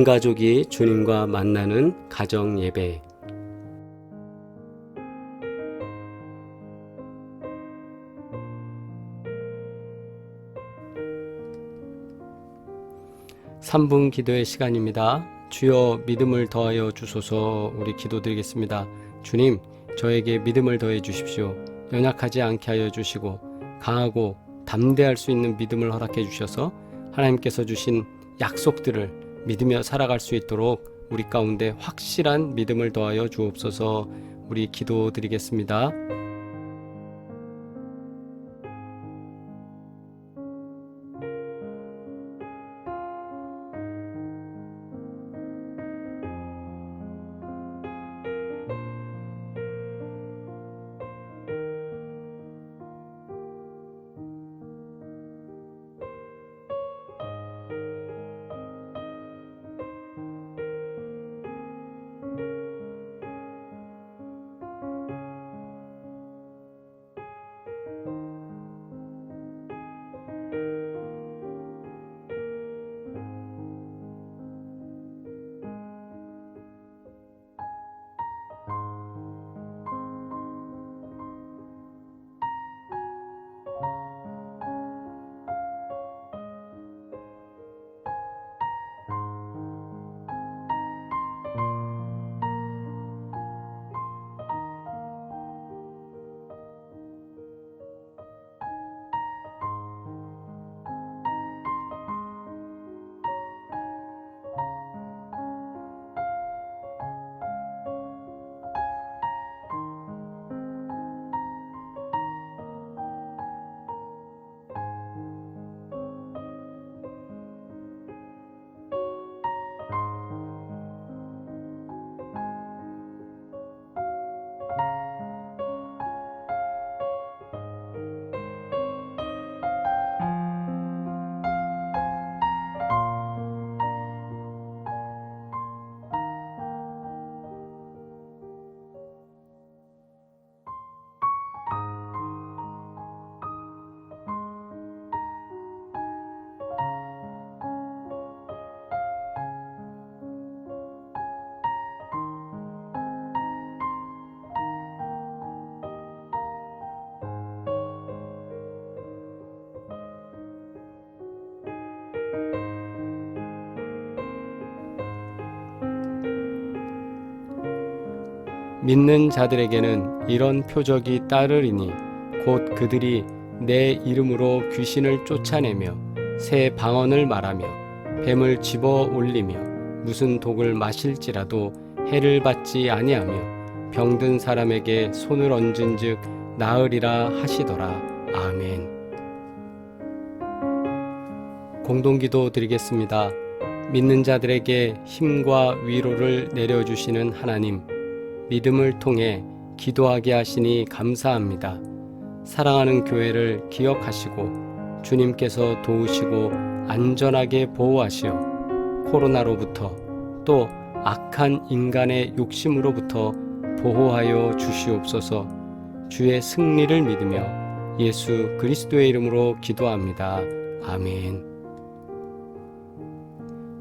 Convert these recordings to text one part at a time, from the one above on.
온 가족이 주님과 만나는 가정 예배. 삼분 기도의 시간입니다. 주여 믿음을 더하여 주소서. 우리 기도드리겠습니다. 주님, 저에게 믿음을 더해 주십시오. 연약하지 않게 하여 주시고 강하고 담대할 수 있는 믿음을 허락해 주셔서 하나님께서 주신 약속들을 믿으며 살아갈 수 있도록 우리 가운데 확실한 믿음을 더하여 주옵소서. 우리 기도드리겠습니다. 믿는 자들에게는 이런 표적이 따르리니 곧 그들이 내 이름으로 귀신을 쫓아내며 새 방언을 말하며 뱀을 집어 올리며 무슨 독을 마실지라도 해를 받지 아니하며 병든 사람에게 손을 얹은즉 나으리라 하시더라. 아멘. 공동기도 드리겠습니다. 믿는 자들에게 힘과 위로를 내려주시는 하나님, 믿음을 통해 기도하게 하시니 감사합니다. 사랑하는 교회를 기억하시고 주님께서 도우시고 안전하게 보호하시어 코로나로부터 또 악한 인간의 욕심으로부터 보호하여 주시옵소서. 주의 승리를 믿으며 예수 그리스도의 이름으로 기도합니다. 아멘.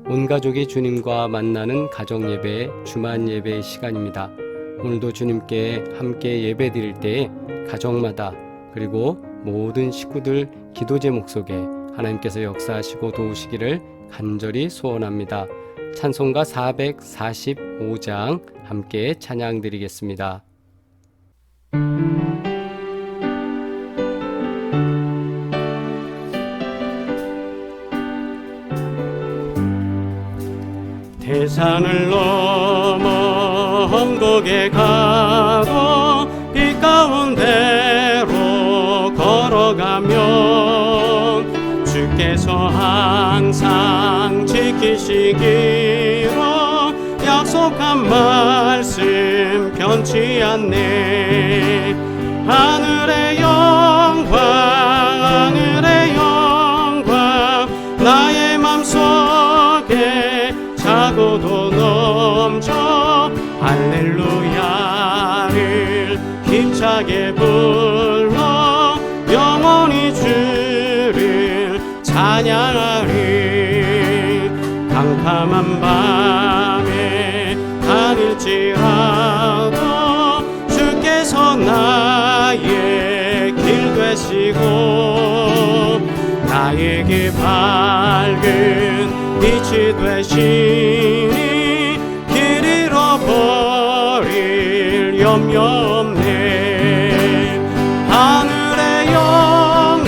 온 가족이 주님과 만나는 가정 예배, 주만 예배의 시간입니다. 오늘도 주님께 함께 예배 드릴 때에 가정마다 그리고 모든 식구들 기도 제목 속에 하나님께서 역사하시고 도우시기를 간절히 소원합니다. 찬송가 445장 함께 찬양 드리겠습니다. 대산을 넘어 험곡에 가고 빛 가운데로 걸어가면 주께서 항상 지키시기로 약속한 말씀 변치 않네. 하늘의 영광 나의 맘속에 차고도 넘쳐 할렐루야를 힘차게 불러 영원히 주를 찬양하리. 캄캄한 밤 나의 길 되시고 나에게 밝은 빛이 되시니 길 잃어버릴 염려 없네. 하늘의 영광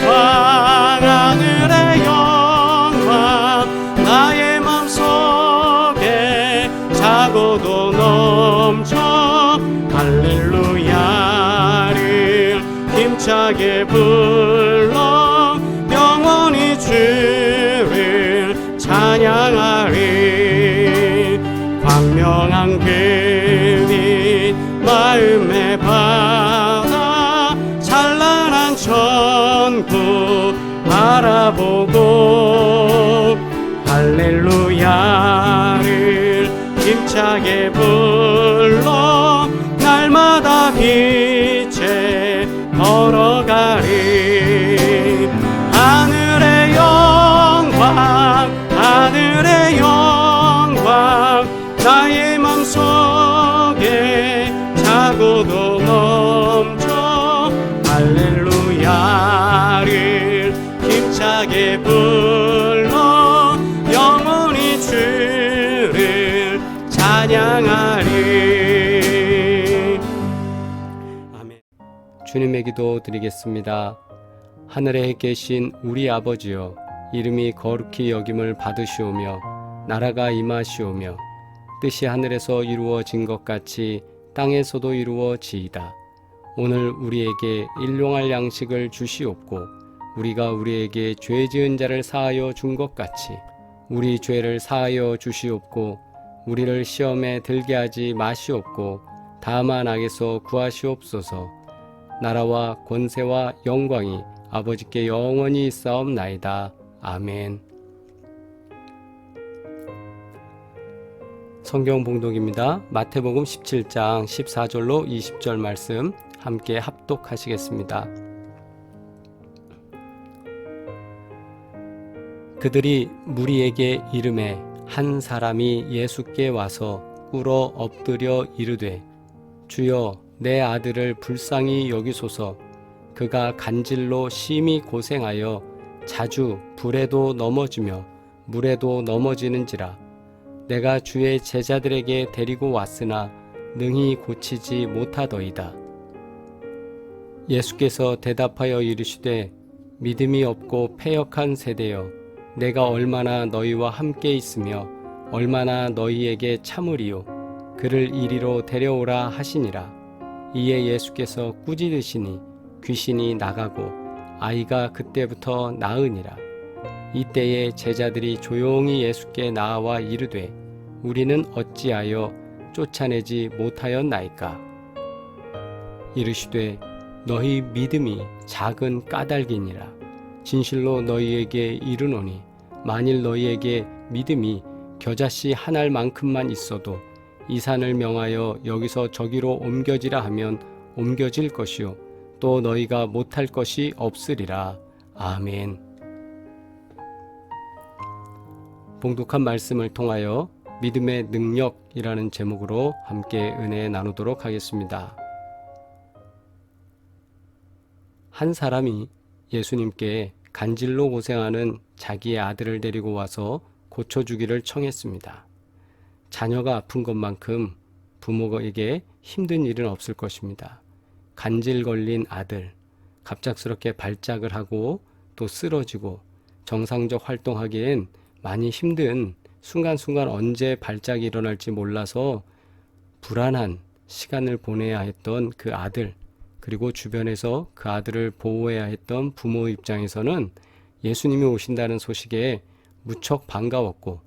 나의 맘속에 차고도 넘쳐 할렐루야를 힘차게 불러 영원히 주를 찬양하리. 광명한 그빛 마음에 받아 찬란한 천국 바라보고 할렐루야를 힘차게 불러 날마다 빛에 걸어가리. 하늘의 영광 나의 맘속에 차고도 넘쳐 할렐루야를 힘차게 불러 영원히 주를 찬양하리. 아멘. 주님의 기도 드리겠습니다. 하늘에 계신 우리 아버지여, 이름이 거룩히 여김을 받으시오며 나라가 임하시오며 뜻이 하늘에서 이루어진 것 같이 땅에서도 이루어지이다. 오늘 우리에게 일용할 양식을 주시옵고 우리가 우리에게 죄 지은 자를 사하여 준 것 같이 우리 죄를 사하여 주시옵고 우리를 시험에 들게 하지 마시옵고 다만 악에서 구하시옵소서. 나라와 권세와 영광이 아버지께 영원히 있사옵나이다. 아멘. 성경 봉독입니다. 마태복음 17장 14절로 20절 말씀 함께 합독하시겠습니다. 그들이 무리에게 이르매 한 사람이 예수께 와서 꿇어 엎드려 이르되 주여 내 아들을 불쌍히 여기소서. 그가 간질로 심히 고생하여 자주 불에도 넘어지며 물에도 넘어지는지라. 내가 주의 제자들에게 데리고 왔으나 능히 고치지 못하더이다. 예수께서 대답하여 이르시되 믿음이 없고 패역한 세대여, 내가 얼마나 너희와 함께 있으며 얼마나 너희에게 참으리요. 그를 이리로 데려오라 하시니라. 이에 예수께서 꾸짖으시니 귀신이 나가고 아이가 그때부터 나으니라. 이때에 제자들이 조용히 예수께 나와 이르되 우리는 어찌하여 쫓아내지 못하였나이까. 이르시되 너희 믿음이 작은 까닭이니라. 진실로 너희에게 이르노니 만일 너희에게 믿음이 겨자씨 한 알만큼만 있어도 이 산을 명하여 여기서 저기로 옮겨지라 하면 옮겨질 것이요 또 너희가 못할 것이 없으리라. 아멘. 봉독한 말씀을 통하여 믿음의 능력이라는 제목으로 함께 은혜 나누도록 하겠습니다. 한 사람이 예수님께 간질로 고생하는 자기의 아들을 데리고 와서 고쳐주기를 청했습니다. 자녀가 아픈 것만큼 부모에게 힘든 일은 없을 것입니다. 간질 걸린 아들, 갑작스럽게 발작을 하고 또 쓰러지고 정상적 활동하기엔 많이 힘든 순간순간 언제 발작이 일어날지 몰라서 불안한 시간을 보내야 했던 그 아들, 그리고 주변에서 그 아들을 보호해야 했던 부모 입장에서는 예수님이 오신다는 소식에 무척 반가웠고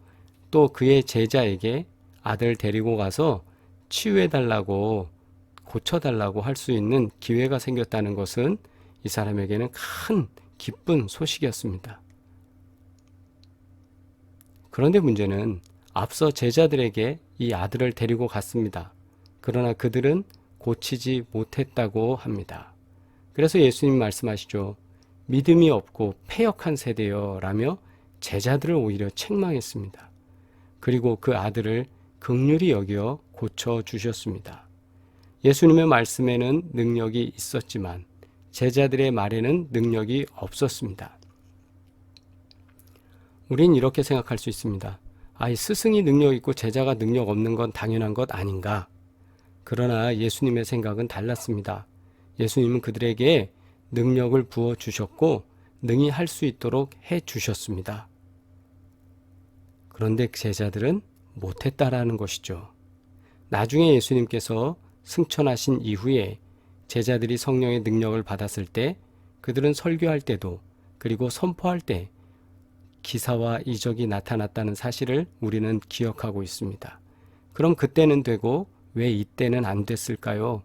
또 그의 제자에게 아들 데리고 가서 치유해달라고 고쳐달라고 할 수 있는 기회가 생겼다는 것은 이 사람에게는 큰 기쁜 소식이었습니다. 그런데 문제는 앞서 제자들에게 이 아들을 데리고 갔습니다. 그러나 그들은 고치지 못했다고 합니다. 그래서 예수님 말씀하시죠. 믿음이 없고 패역한 세대여 라며 제자들을 오히려 책망했습니다. 그리고 그 아들을 긍휼히 여겨 고쳐주셨습니다. 예수님의 말씀에는 능력이 있었지만 제자들의 말에는 능력이 없었습니다. 우린 이렇게 생각할 수 있습니다. 이 스승이 능력 있고 제자가 능력 없는 건 당연한 것 아닌가? 그러나 예수님의 생각은 달랐습니다. 예수님은 그들에게 능력을 부어 주셨고 능히 할 수 있도록 해 주셨습니다. 그런데 제자들은 못했다라는 것이죠. 나중에 예수님께서 승천하신 이후에 제자들이 성령의 능력을 받았을 때 그들은 설교할 때도 그리고 선포할 때 기사와 이적이 나타났다는 사실을 우리는 기억하고 있습니다. 그럼 그때는 되고 왜 이때는 안 됐을까요?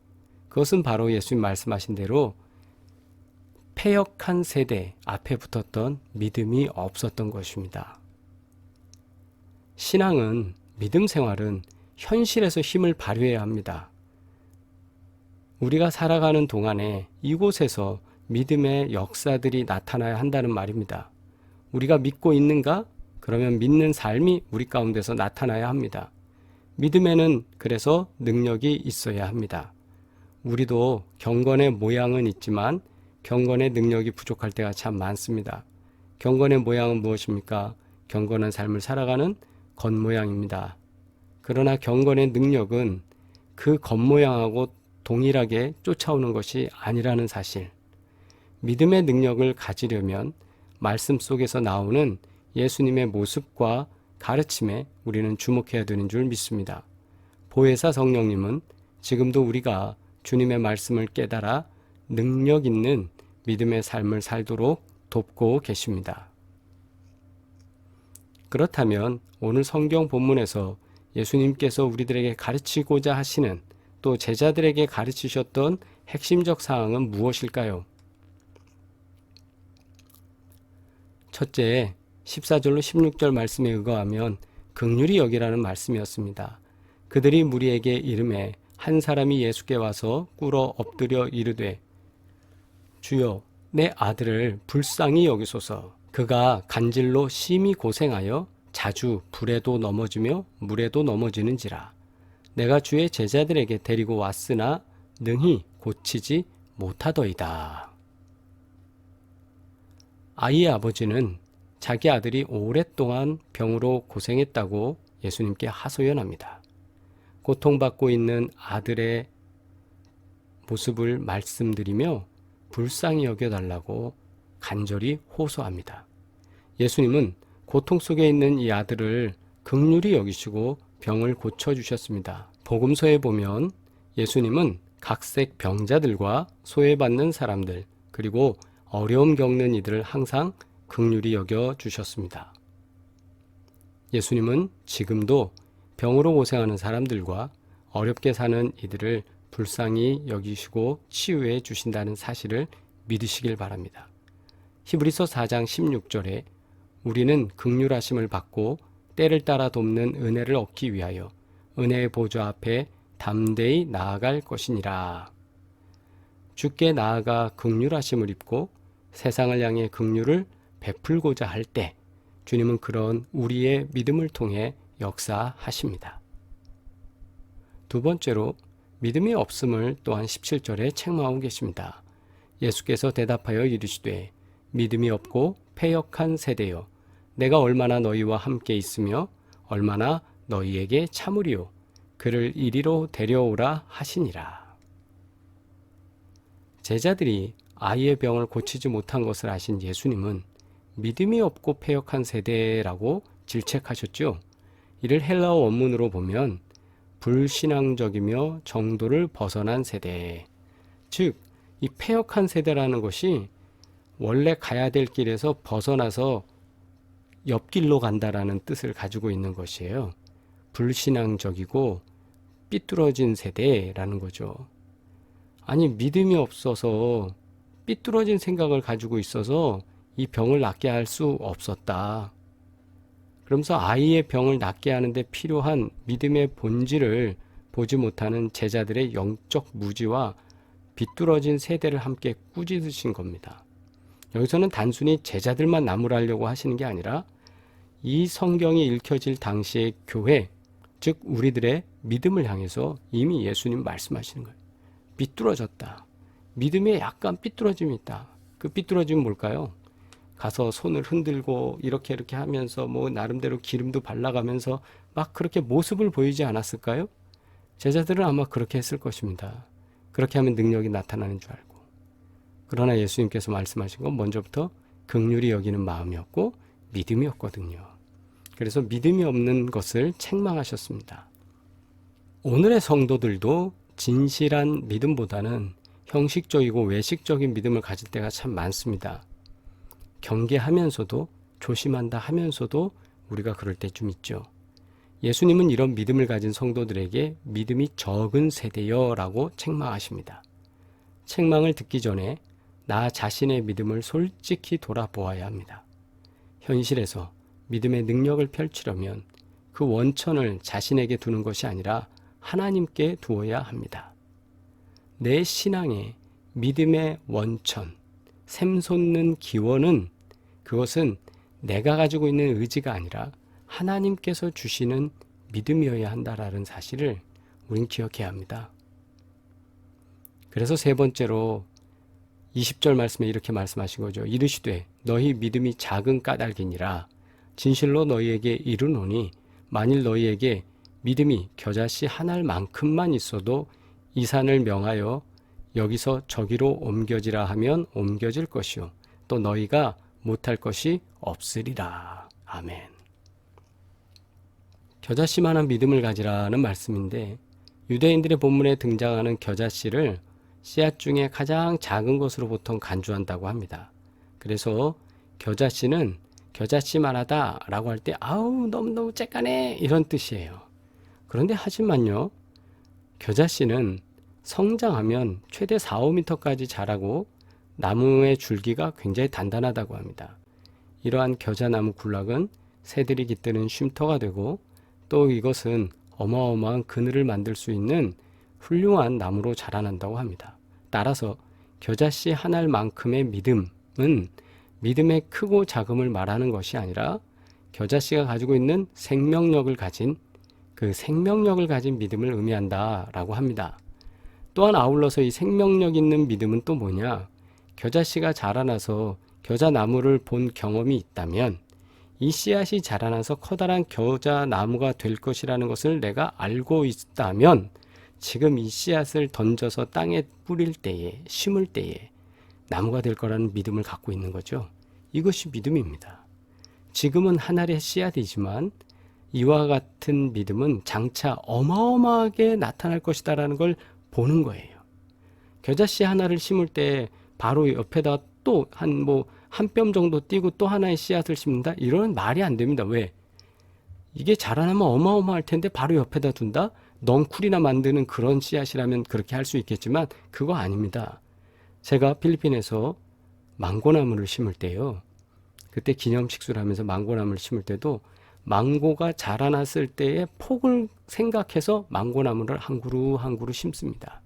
그것은 바로 예수님 말씀하신 대로 패역한 세대 앞에 붙었던 믿음이 없었던 것입니다. 신앙은, 믿음 생활은 현실에서 힘을 발휘해야 합니다. 우리가 살아가는 동안에 이곳에서 믿음의 역사들이 나타나야 한다는 말입니다. 우리가 믿고 있는가? 그러면 믿는 삶이 우리 가운데서 나타나야 합니다. 믿음에는 그래서 능력이 있어야 합니다. 우리도 경건의 모양은 있지만 경건의 능력이 부족할 때가 참 많습니다. 경건의 모양은 무엇입니까? 경건한 삶을 살아가는 겉모양입니다. 그러나 경건의 능력은 그 겉모양하고 동일하게 쫓아오는 것이 아니라는 사실. 믿음의 능력을 가지려면 말씀 속에서 나오는 예수님의 모습과 가르침에 우리는 주목해야 되는 줄 믿습니다. 보혜사 성령님은 지금도 우리가 주님의 말씀을 깨달아 능력 있는 믿음의 삶을 살도록 돕고 계십니다. 그렇다면 오늘 성경 본문에서 예수님께서 우리들에게 가르치고자 하시는 또 제자들에게 가르치셨던 핵심적 사항은 무엇일까요? 첫째, 14절로 16절 말씀에 의거하면 긍휼히 여기라는 말씀이었습니다. 그들이 무리에게 이르매 한 사람이 예수께 와서 꿇어 엎드려 이르되 주여 내 아들을 불쌍히 여기소서. 그가 간질로 심히 고생하여 자주 불에도 넘어지며 물에도 넘어지는지라. 내가 주의 제자들에게 데리고 왔으나 능히 고치지 못하더이다. 아이의 아버지는 자기 아들이 오랫동안 병으로 고생했다고 예수님께 하소연합니다. 고통받고 있는 아들의 모습을 말씀드리며 불쌍히 여겨달라고 간절히 호소합니다. 예수님은 고통 속에 있는 이 아들을 긍휼히 여기시고 병을 고쳐주셨습니다. 복음서에 보면 예수님은 각색 병자들과 소외받는 사람들 그리고 어려움 겪는 이들을 항상 긍휼히 여겨주셨습니다. 예수님은 지금도 병으로 고생하는 사람들과 어렵게 사는 이들을 불쌍히 여기시고 치유해 주신다는 사실을 믿으시길 바랍니다. 히브리서 4장 16절에 우리는 긍휼하심을 받고 때를 따라 돕는 은혜를 얻기 위하여 은혜의 보좌 앞에 담대히 나아갈 것이니라. 주께 나아가 긍휼하심을 입고 세상을 향해 긍휼을 베풀고자 할 때 주님은 그런 우리의 믿음을 통해 역사하십니다. 두 번째로 믿음이 없음을 또한 17절에 책망하고 계십니다. 예수께서 대답하여 이르시되 믿음이 없고 패역한 세대여 내가 얼마나 너희와 함께 있으며 얼마나 너희에게 참으리요 그를 이리로 데려오라 하시니라. 제자들이 아이의 병을 고치지 못한 것을 아신 예수님은 믿음이 없고 패역한 세대라고 질책하셨죠. 이를 헬라어 원문으로 보면 불신앙적이며 정도를 벗어난 세대, 즉 이 패역한 세대라는 것이 원래 가야 될 길에서 벗어나서 옆길로 간다라는 뜻을 가지고 있는 것이에요. 불신앙적이고 삐뚤어진 세대라는 거죠. 아니 믿음이 없어서 삐뚤어진 생각을 가지고 있어서 이 병을 낫게 할 수 없었다. 그러면서 아이의 병을 낫게 하는데 필요한 믿음의 본질을 보지 못하는 제자들의 영적 무지와 비뚤어진 세대를 함께 꾸짖으신 겁니다. 여기서는 단순히 제자들만 나무라려고 하시는 게 아니라 이 성경이 읽혀질 당시의 교회, 즉 우리들의 믿음을 향해서 이미 예수님 말씀하시는 거예요. 비뚤어졌다. 믿음에 약간 삐뚤어짐이 있다. 그 삐뚤어짐은 뭘까요? 가서 손을 흔들고 이렇게 하면서 뭐 나름대로 기름도 발라가면서 막 그렇게 모습을 보이지 않았을까요? 제자들은 아마 그렇게 했을 것입니다. 그렇게 하면 능력이 나타나는 줄 알고. 그러나 예수님께서 말씀하신 건 먼저부터 긍휼히 여기는 마음이었고 믿음이었거든요. 그래서 믿음이 없는 것을 책망하셨습니다. 오늘의 성도들도 진실한 믿음보다는 형식적이고 외식적인 믿음을 가질 때가 참 많습니다. 경계하면서도 조심한다 하면서도 우리가 그럴 때 좀 있죠. 예수님은 이런 믿음을 가진 성도들에게 믿음이 적은 세대여 라고 책망하십니다. 책망을 듣기 전에 나 자신의 믿음을 솔직히 돌아보아야 합니다. 현실에서 믿음의 능력을 펼치려면 그 원천을 자신에게 두는 것이 아니라 하나님께 두어야 합니다. 내 신앙의 믿음의 원천, 샘솟는 기원은 그것은 내가 가지고 있는 의지가 아니라 하나님께서 주시는 믿음이어야 한다라는 사실을 우린 기억해야 합니다. 그래서 세 번째로 20절 말씀에 이렇게 말씀하신 거죠. 이르시되 너희 믿음이 작은 까닭이니라. 진실로 너희에게 이르노니 만일 너희에게 믿음이 겨자씨 한 알만큼만 있어도 이 산을 명하여 여기서 저기로 옮겨지라 하면 옮겨질 것이요 또 너희가 못할 것이 없으리라. 아멘. 겨자씨만한 믿음을 가지라는 말씀인데 유대인들의 본문에 등장하는 겨자씨를 씨앗 중에 가장 작은 것으로 보통 간주한다고 합니다. 그래서 겨자씨는 겨자씨만하다 라고 할 때 아우 너무너무 쬐까네 이런 뜻이에요. 그런데 하지만요, 겨자씨는 성장하면 최대 4, 5m까지 자라고 나무의 줄기가 굉장히 단단하다고 합니다. 이러한 겨자나무 군락은 새들이 깃드는 쉼터가 되고 또 이것은 어마어마한 그늘을 만들 수 있는 훌륭한 나무로 자라난다고 합니다. 따라서 겨자씨 한 알만큼의 믿음은 믿음의 크고 작음을 말하는 것이 아니라 겨자씨가 가지고 있는 생명력을 가진 그 생명력을 가진 믿음을 의미한다라고 합니다. 또한 아울러서 이 생명력 있는 믿음은 또 뭐냐? 겨자씨가 자라나서 겨자나무를 본 경험이 있다면 이 씨앗이 자라나서 커다란 겨자나무가 될 것이라는 것을 내가 알고 있다면 지금 이 씨앗을 던져서 땅에 뿌릴 때에 심을 때에 나무가 될 거라는 믿음을 갖고 있는 거죠. 이것이 믿음입니다. 지금은 한 알의 씨앗이지만 이와 같은 믿음은 장차 어마어마하게 나타날 것이다라는 걸 보는 거예요. 겨자씨 하나를 심을 때 바로 옆에다 또 한 뼘 정도 띄고 또 하나의 씨앗을 심는다? 이런 말이 안 됩니다. 왜? 이게 자라나면 어마어마할 텐데 바로 옆에다 둔다? 넝쿨이나 만드는 그런 씨앗이라면 그렇게 할 수 있겠지만 그거 아닙니다. 제가 필리핀에서 망고나무를 심을 때요. 그때 기념식수를 하면서 망고나무를 심을 때도 망고가 자라났을 때의 폭을 생각해서 망고나무를 한 그루 한 그루 심습니다.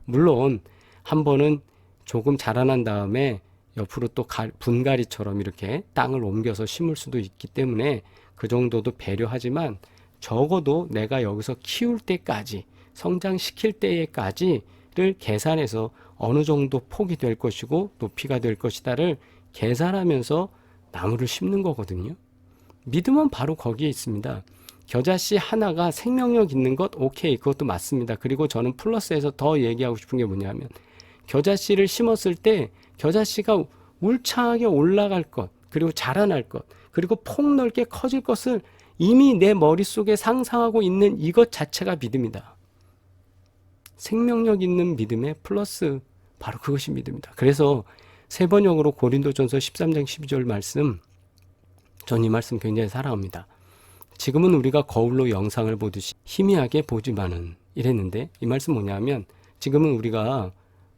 물론 한 번은 조금 자라난 다음에 옆으로 또 분갈이처럼 이렇게 땅을 옮겨서 심을 수도 있기 때문에 그 정도도 배려하지만 적어도 내가 여기서 키울 때까지 성장시킬 때까지를 계산해서 어느 정도 폭이 될 것이고 높이가 될 것이다를 계산하면서 나무를 심는 거거든요. 믿음은 바로 거기에 있습니다. 겨자씨 하나가 생명력 있는 것 오케이, 그것도 맞습니다. 그리고 저는 플러스해서 더 얘기하고 싶은 게 뭐냐면 겨자씨를 심었을 때 겨자씨가 울창하게 올라갈 것, 그리고 자라날 것, 그리고 폭넓게 커질 것을 이미 내 머릿속에 상상하고 있는 이것 자체가 믿음이다. 생명력 있는 믿음의 플러스, 바로 그것이 믿음이다. 그래서 세 번역으로 고린도전서 13장 12절 말씀, 전 이 말씀 굉장히 사랑합니다. 지금은 우리가 거울로 영상을 보듯이 희미하게 보지만은 이랬는데 이 말씀 뭐냐면 지금은 우리가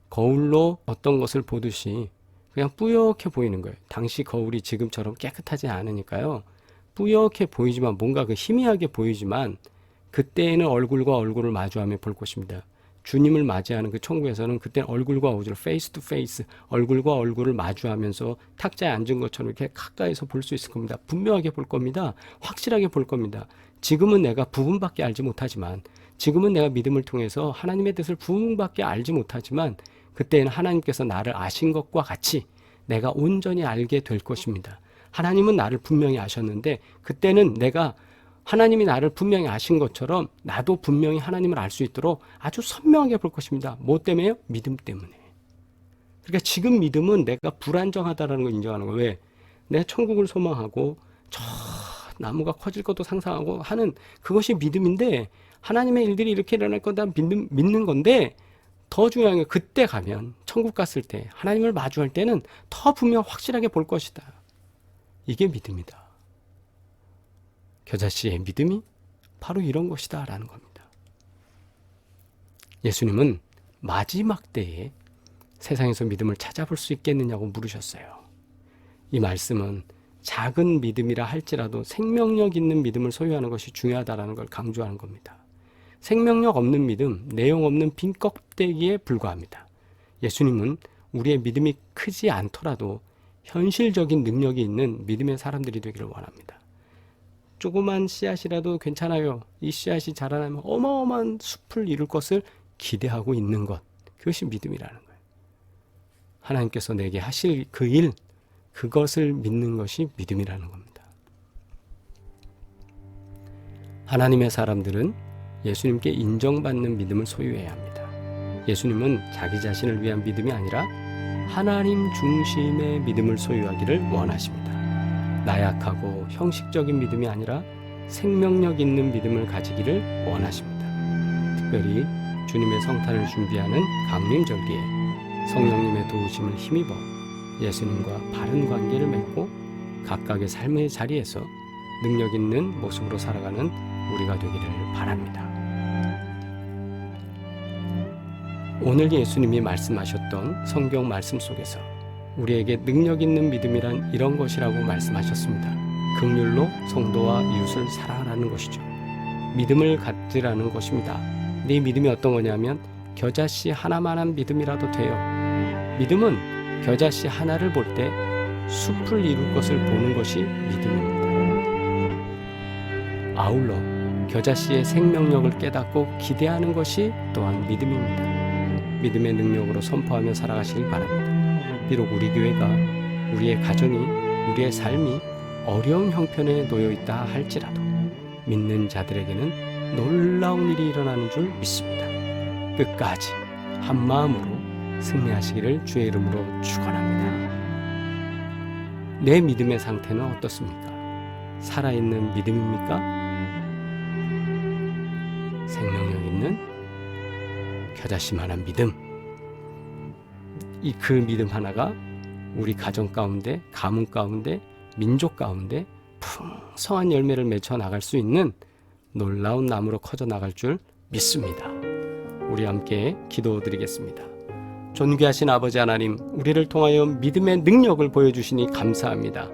거울로 어떤 것을 보듯이 그냥 뿌옇게 보이는 거예요. 당시 거울이 지금처럼 깨끗하지 않으니까요. 뿌옇게 보이지만 뭔가 그 희미하게 보이지만 그때에는 얼굴과 얼굴을 마주하며 볼 것입니다. 주님을 맞이하는 그 천국에서는 그때는 얼굴과 얼굴, 페이스 투 페이스, 얼굴과 얼굴을 마주하면서 탁자에 앉은 것처럼 이렇게 가까이서 볼 수 있을 겁니다. 분명하게 볼 겁니다. 확실하게 볼 겁니다. 지금은 내가 부분밖에 알지 못하지만, 지금은 내가 믿음을 통해서 하나님의 뜻을 부분밖에 알지 못하지만, 그때는 하나님께서 나를 아신 것과 같이 내가 온전히 알게 될 것입니다. 하나님은 나를 분명히 아셨는데 그때는 내가 하나님이 나를 분명히 아신 것처럼 나도 분명히 하나님을 알 수 있도록 아주 선명하게 볼 것입니다. 뭐 때문에요? 믿음 때문에. 그러니까 지금 믿음은 내가 불안정하다는 걸 인정하는 거예요. 왜? 내가 천국을 소망하고 저 나무가 커질 것도 상상하고 하는 그것이 믿음인데 하나님의 일들이 이렇게 일어날 거다 믿는 건데 더 중요한 게 그때 가면 천국 갔을 때 하나님을 마주할 때는 더 분명 확실하게 볼 것이다. 이게 믿음이다. 겨자씨의 믿음이 바로 이런 것이다 라는 겁니다. 예수님은 마지막 때에 세상에서 믿음을 찾아볼 수 있겠느냐고 물으셨어요. 이 말씀은 작은 믿음이라 할지라도 생명력 있는 믿음을 소유하는 것이 중요하다는 걸 강조하는 겁니다. 생명력 없는 믿음, 내용 없는 빈 껍데기에 불과합니다. 예수님은 우리의 믿음이 크지 않더라도 현실적인 능력이 있는 믿음의 사람들이 되기를 원합니다. 조그만 씨앗이라도 괜찮아요. 이 씨앗이 자라나면 어마어마한 숲을 이룰 것을 기대하고 있는 것. 그것이 믿음이라는 거예요. 하나님께서 내게 하실 그 일, 그것을 믿는 것이 믿음이라는 겁니다. 하나님의 사람들은 예수님께 인정받는 믿음을 소유해야 합니다. 예수님은 자기 자신을 위한 믿음이 아니라 하나님 중심의 믿음을 소유하기를 원하십니다. 나약하고 형식적인 믿음이 아니라 생명력 있는 믿음을 가지기를 원하십니다. 특별히 주님의 성탄을 준비하는 강림절기에 성령님의 도우심을 힘입어 예수님과 바른 관계를 맺고 각각의 삶의 자리에서 능력 있는 모습으로 살아가는 우리가 되기를 바랍니다. 오늘 예수님이 말씀하셨던 성경 말씀 속에서 우리에게 능력 있는 믿음이란 이런 것이라고 말씀하셨습니다. 긍휼로 성도와 이웃을 사랑하라는 것이죠. 믿음을 갖으라는 것입니다. 네 믿음이 어떤 거냐면 겨자씨 하나만한 믿음이라도 돼요. 믿음은 겨자씨 하나를 볼 때 숲을 이룰 것을 보는 것이 믿음입니다. 아울러 겨자씨의 생명력을 깨닫고 기대하는 것이 또한 믿음입니다. 믿음의 능력으로 선포하며 살아가시길 바랍니다. 비록 우리 교회가, 우리의 가정이, 우리의 삶이 어려운 형편에 놓여 있다 할지라도 믿는 자들에게는 놀라운 일이 일어나는 줄 믿습니다. 끝까지 한 마음으로 승리하시기를 주의 이름으로 축원합니다. 내 믿음의 상태는 어떻습니까? 살아있는 믿음입니까? 생명력 있는 겨자씨만한 믿음. 그 믿음 하나가 우리 가정 가운데, 가문 가운데, 민족 가운데 풍성한 열매를 맺혀 나갈 수 있는 놀라운 나무로 커져 나갈 줄 믿습니다. 우리 함께 기도드리겠습니다. 존귀하신 아버지 하나님, 우리를 통하여 믿음의 능력을 보여주시니 감사합니다.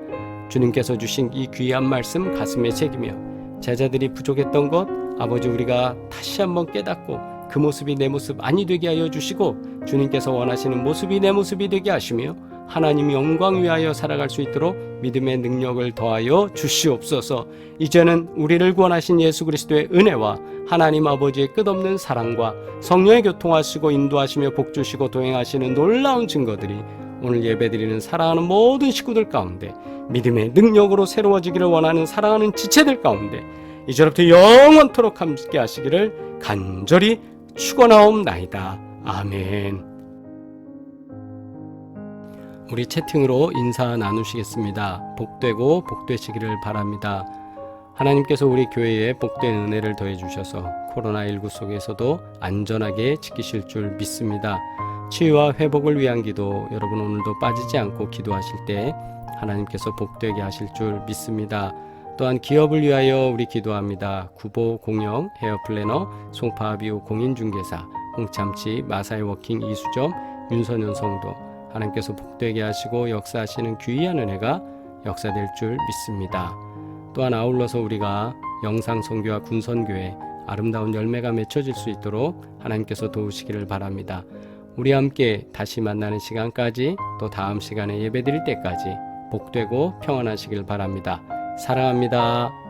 주님께서 주신 이 귀한 말씀 가슴에 새기며 제자들이 부족했던 것 아버지 우리가 다시 한번 깨닫고 그 모습이 내 모습 아니 되게 하여 주시고 주님께서 원하시는 모습이 내 모습이 되게 하시며 하나님 영광 위하여 살아갈 수 있도록 믿음의 능력을 더하여 주시옵소서. 이제는 우리를 구원하신 예수 그리스도의 은혜와 하나님 아버지의 끝없는 사랑과 성령의 교통하시고 인도하시며 복주시고 동행하시는 놀라운 증거들이 오늘 예배드리는 사랑하는 모든 식구들 가운데 믿음의 능력으로 새로워지기를 원하는 사랑하는 지체들 가운데 이제부터 영원토록 함께 하시기를 간절히 축원하옵나이다. 아멘. 우리 채팅으로 인사 나누시겠습니다. 복되고 복되시기를 바랍니다. 하나님께서 우리 교회에 복된 은혜를 더해 주셔서 코로나19 속에서도 안전하게 지키실 줄 믿습니다. 치유와 회복을 위한 기도 여러분 오늘도 빠지지 않고 기도하실 때 하나님께서 복되게 하실 줄 믿습니다. 또한 기업을 위하여 우리 기도합니다. 구보공영 헤어플래너 송파비오 공인중개사 홍참치 마사이워킹 이수점 윤선현 성도 하나님께서 복되게 하시고 역사하시는 귀한 은혜가 역사될 줄 믿습니다. 또한 아울러서 우리가 영상선교와 군선교회 아름다운 열매가 맺혀질 수 있도록 하나님께서 도우시기를 바랍니다. 우리 함께 다시 만나는 시간까지 또 다음 시간에 예배드릴 때까지 복되고 평안하시길 바랍니다. 사랑합니다.